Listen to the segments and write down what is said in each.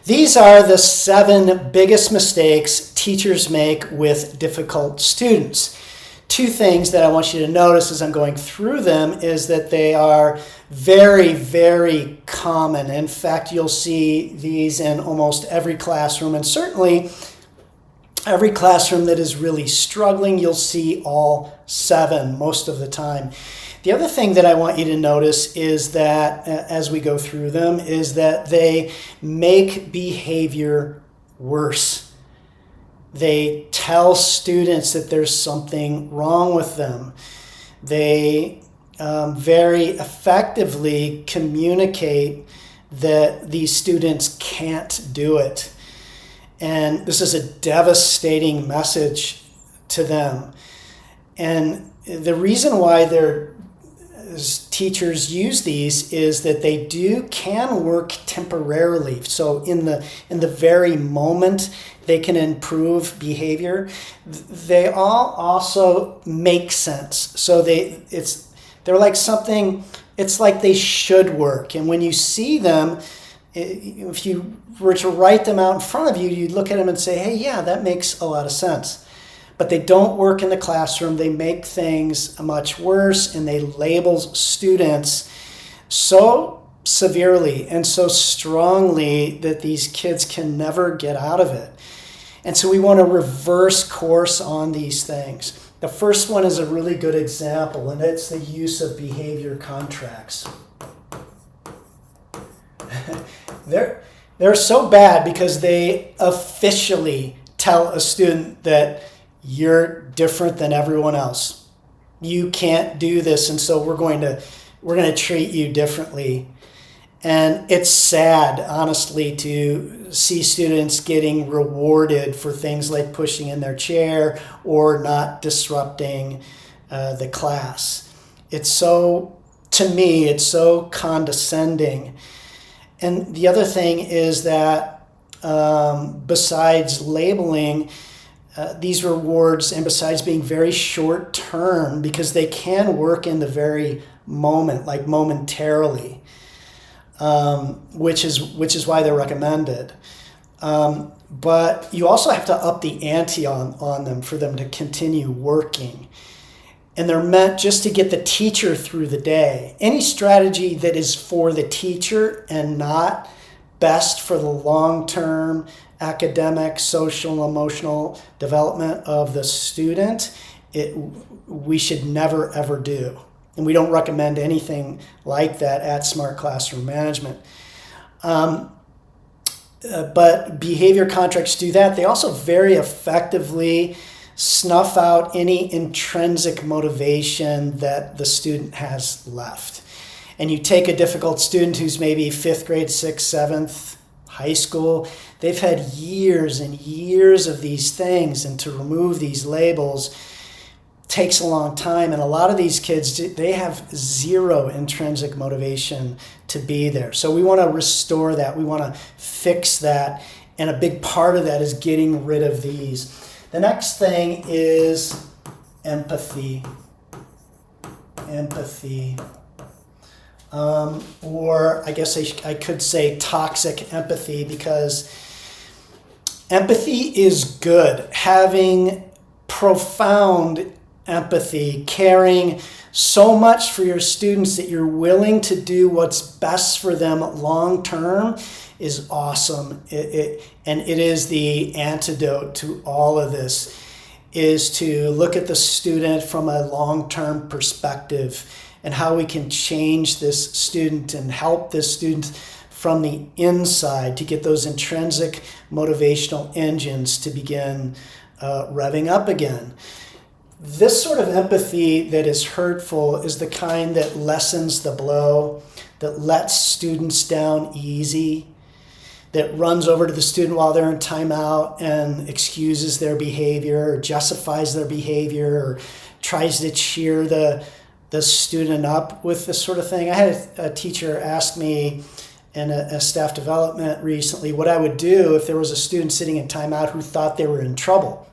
These are the 7 biggest mistakes teachers make with difficult students. 2 things that I want you to notice as I'm going through them is that they are very, very common. In fact, you'll see these in almost every classroom, and certainly every classroom that is really struggling, you'll see all 7 most of the time. The other thing that I want you to notice is that as we go through them is that they make behavior worse. They tell students that there's something wrong with them. They very effectively communicate that these students can't do it. And this is a devastating message to them. And the reason why teachers use these is that they can work temporarily. So in the very moment they can improve behavior. They all also make sense. So they're like something. It's like they should work. And when you see them, if you were to write them out in front of you, you'd look at them and say, "Hey, yeah, that makes a lot of sense." But they don't work in the classroom. They make things much worse, and they label students so severely and so strongly that these kids can never get out of it. And so we want to reverse course on these things. The first one is a really good example, and it's the use of behavior contracts. They're so bad because they officially tell a student that you're different than everyone else. You can't do this, and so we're going to treat you differently. And it's sad, honestly, to see students getting rewarded for things like pushing in their chair or not disrupting the class. To me, it's so condescending. And the other thing is that besides labeling these rewards, and besides being very short term, because they can work in the very moment, like momentarily, which is why they're recommended. But you also have to up the ante on them for them to continue working. And they're meant just to get the teacher through the day. Any strategy that is for the teacher and not best for the long-term academic, social, emotional development of the student, we should never, ever do. And we don't recommend anything like that at Smart Classroom Management. But behavior contracts do that. They also very effectively snuff out any intrinsic motivation that the student has left. And you take a difficult student who's maybe 5th grade, 6th, 7th, high school, they've had years and years of these things, and to remove these labels takes a long time. And a lot of these kids, they have zero intrinsic motivation to be there. So we want to restore that. We want to fix that. And a big part of that is getting rid of these. The next thing is empathy. Or I guess I could say toxic empathy, because empathy is good. Having profound empathy, caring so much for your students that you're willing to do what's best for them long term is awesome. And it is the antidote to all of this, is to look at the student from a long-term perspective and how we can change this student and help this student from the inside to get those intrinsic motivational engines to begin revving up again. This sort of empathy that is hurtful is the kind that lessens the blow, that lets students down easy, that runs over to the student while they're in timeout and excuses their behavior or justifies their behavior or tries to cheer the student up with this sort of thing. I had a teacher ask me in a staff development recently what I would do if there was a student sitting in timeout who thought they were in trouble.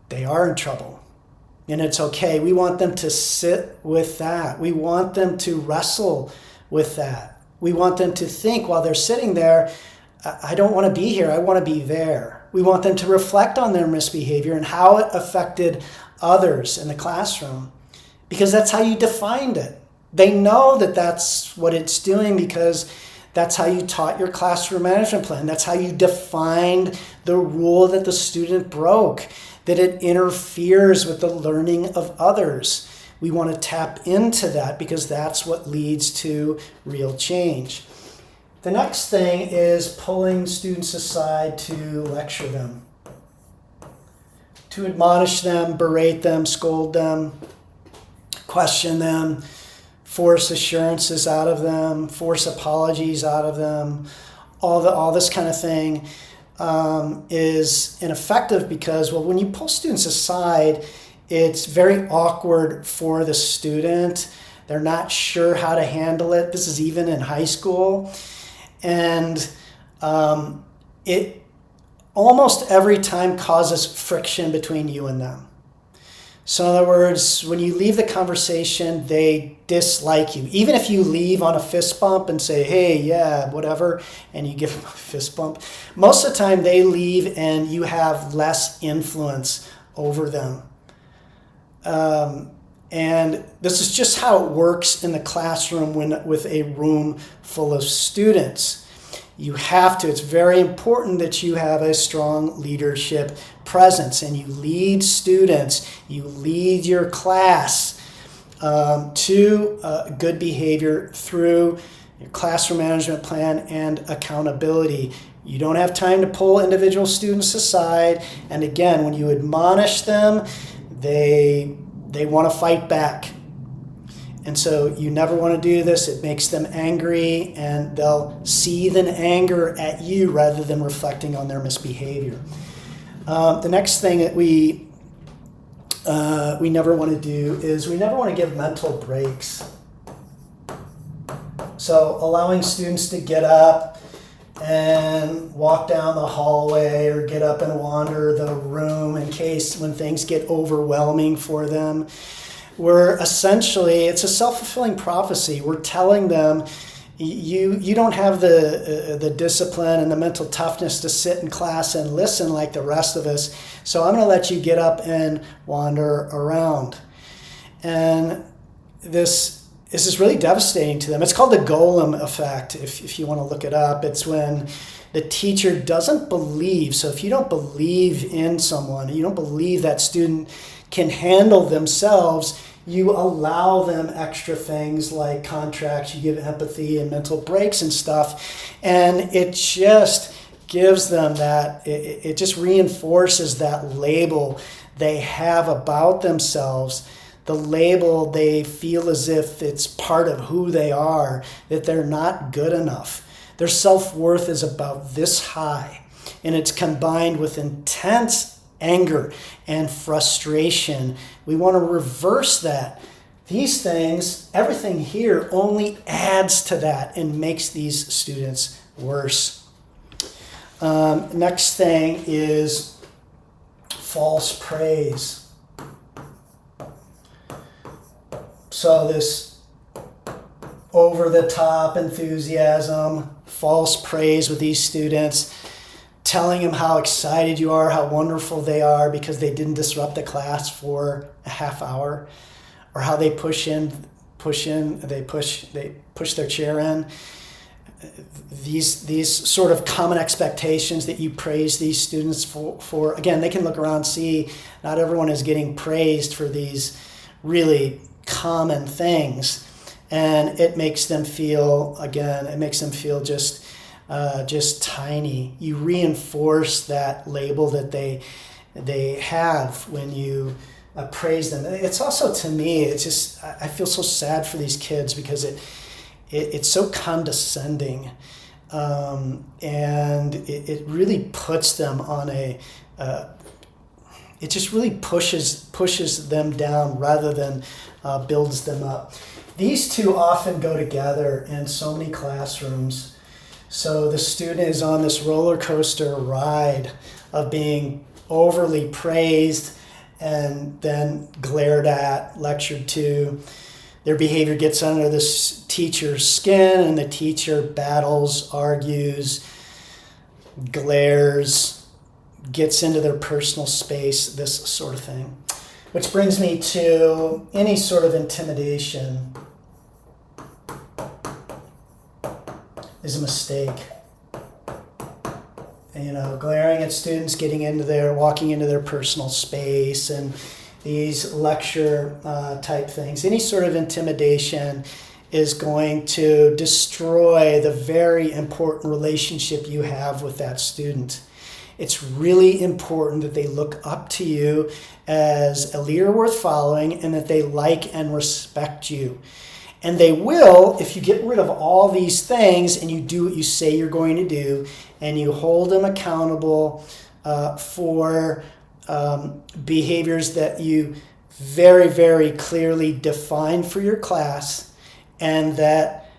They are in trouble, and it's okay. We want them to sit with that. We want them to wrestle with that. We want them to think while they're sitting there, I don't want to be here. I want to be there. We want them to reflect on their misbehavior and how it affected others in the classroom, because that's how you defined it. They know that that's what it's doing because that's how you taught your classroom management plan. That's how you defined the rule that the student broke, that it interferes with the learning of others. We want to tap into that because that's what leads to real change. The next thing is pulling students aside to lecture them, to admonish them, berate them, scold them, question them, force assurances out of them, force apologies out of them. All this kind of thing is ineffective because, well, when you pull students aside, it's very awkward for the student. They're not sure how to handle it. This is even in high school. And it almost every time causes friction between you and them. So in other words, when you leave the conversation, they dislike you. Even if you leave on a fist bump and say, hey, yeah, whatever, and you give them a fist bump, most of the time they leave and you have less influence over them. And this is just how it works in the classroom with a room full of students. You have to, it's very important that you have a strong leadership presence and you lead students, you lead your class to good behavior through your classroom management plan and accountability. You don't have time to pull individual students aside. And again, when you admonish them, they want to fight back. And so you never want to do this. It makes them angry and they'll seethe in anger at you rather than reflecting on their misbehavior. The next thing that we never want to do is we never want to give mental breaks. So allowing students to get up and walk down the hallway or get up and wander the room in case when things get overwhelming for them. We're essentially, it's a self-fulfilling prophecy. We're telling them, you don't have the discipline and the mental toughness to sit in class and listen like the rest of us, so I'm going to let you get up and wander around. And this is really devastating to them. It's called the golem effect, if you want to look it up. It's when the teacher doesn't believe. So if you don't believe in someone, you don't believe that student can handle themselves, you allow them extra things like contracts, you give empathy and mental breaks and stuff, and it just gives them that, it just reinforces that label they have about themselves, the label they feel as if it's part of who they are, that they're not good enough. Their self-worth is about this high, and it's combined with intense anger and frustration. We want to reverse that. These things, everything here only adds to that and makes these students worse. Next thing is false praise. So this over-the-top enthusiasm, false praise with these students, telling them how excited you are, how wonderful they are because they didn't disrupt the class for a half hour, or how they push their chair in. These sort of common expectations that you praise these students for. Again, they can look around and see not everyone is getting praised for these really common things, and it makes them feel just tiny. You reinforce that label that they have when you praise them. It's also, to me, it's just, I feel so sad for these kids because it's so condescending, and it really puts them on it just really pushes them down rather than builds them up. These two often go together in so many classrooms. So the student is on this roller coaster ride of being overly praised and then glared at, lectured to. Their behavior gets under this teacher's skin, and the teacher battles, argues, glares, gets into their personal space, this sort of thing. Which brings me to any sort of intimidation is a mistake. You know, glaring at students, walking into their personal space, and these lecture type things. Any sort of intimidation is going to destroy the very important relationship you have with that student. It's really important that they look up to you as a leader worth following and that they like and respect you. And they will if you get rid of all these things and you do what you say you're going to do and you hold them accountable for behaviors that you very, very clearly define for your class and that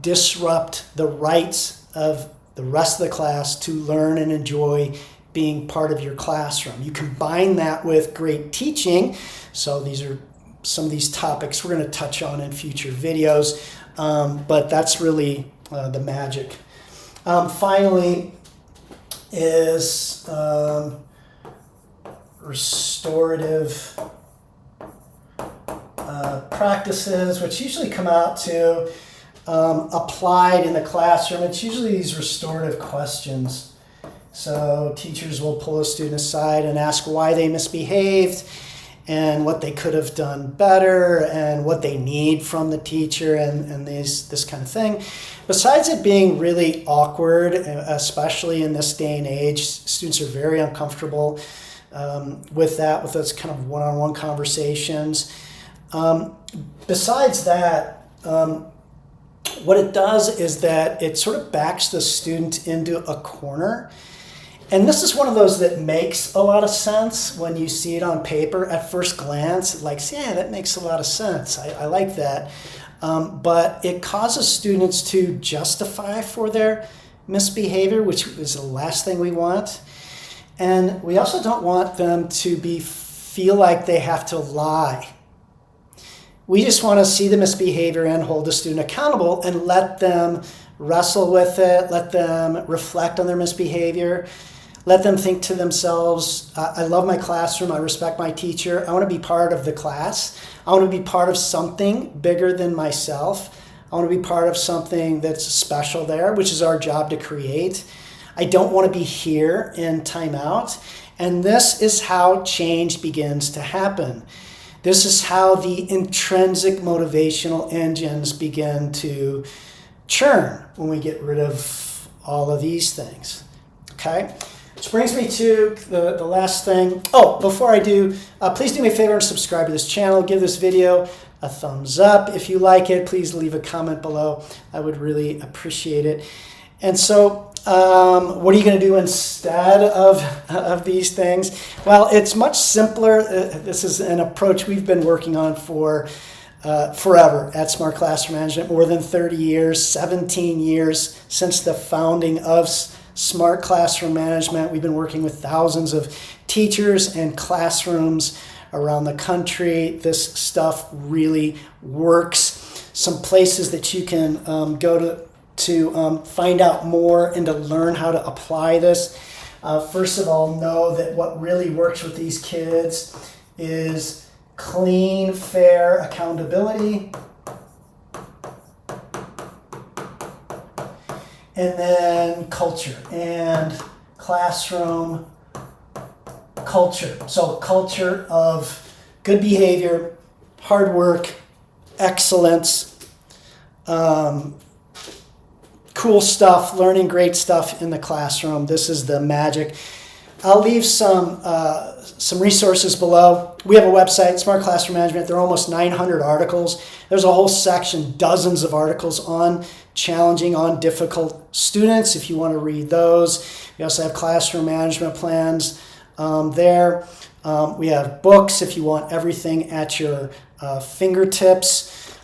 disrupt the rights of the rest of the class to learn and enjoy being part of your classroom. You combine that with great teaching. So these are some of these topics we're going to touch on in future videos, but that's really the magic. Finally is restorative practices, which usually come out to applied in the classroom. It's usually these restorative questions. So teachers will pull a student aside and ask why they misbehaved and what they could have done better and what they need from the teacher and this kind of thing. Besides it being really awkward, especially in this day and age, students are very uncomfortable with those kind of one-on-one conversations. Besides that, what it does is that it sort of backs the student into a corner. And this is one of those that makes a lot of sense when you see it on paper at first glance. Like, yeah, that makes a lot of sense. I like that. But it causes students to justify for their misbehavior, which is the last thing we want. And we also don't want them to feel like they have to lie. We just want to see the misbehavior and hold the student accountable and let them wrestle with it, let them reflect on their misbehavior, let them think to themselves, I love my classroom, I respect my teacher, I want to be part of the class, I want to be part of something bigger than myself, I want to be part of something that's special there, which is our job to create. I don't want to be here in timeout. And this is how change begins to happen. This is how the intrinsic motivational engines begin to churn when we get rid of all of these things. Okay? Which brings me to the last thing. Oh, before I do, please do me a favor and subscribe to this channel. Give this video a thumbs up. If you like it, please leave a comment below. I would really appreciate it. And so, what are you going to do instead of these things? Well, it's much simpler. This is an approach we've been working on for forever at Smart Classroom Management, more than 30 years, 17 years since the founding of Smart Classroom Management. We've been working with thousands of teachers and classrooms around the country. This stuff really works. Some places that you can go to find out more and to learn how to apply this. First of all, know that what really works with these kids is clean, fair accountability. And then culture and classroom culture. So culture of good behavior, hard work, excellence, cool stuff, learning great stuff in the classroom. This is the magic. I'll leave some resources below. We have a website, Smart Classroom Management. There are almost 900 articles. There's a whole section, dozens of articles on challenging, on difficult students, if you want to read those. We also have classroom management plans there. We have books if you want everything at your fingertips.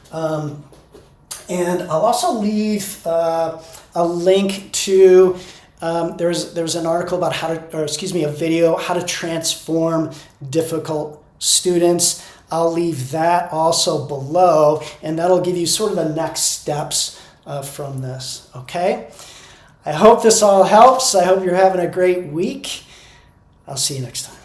And I'll also leave a link to, there's an article about a video, how to transform difficult students. I'll leave that also below, and that'll give you sort of the next steps from this, okay? I hope this all helps. I hope you're having a great week. I'll see you next time.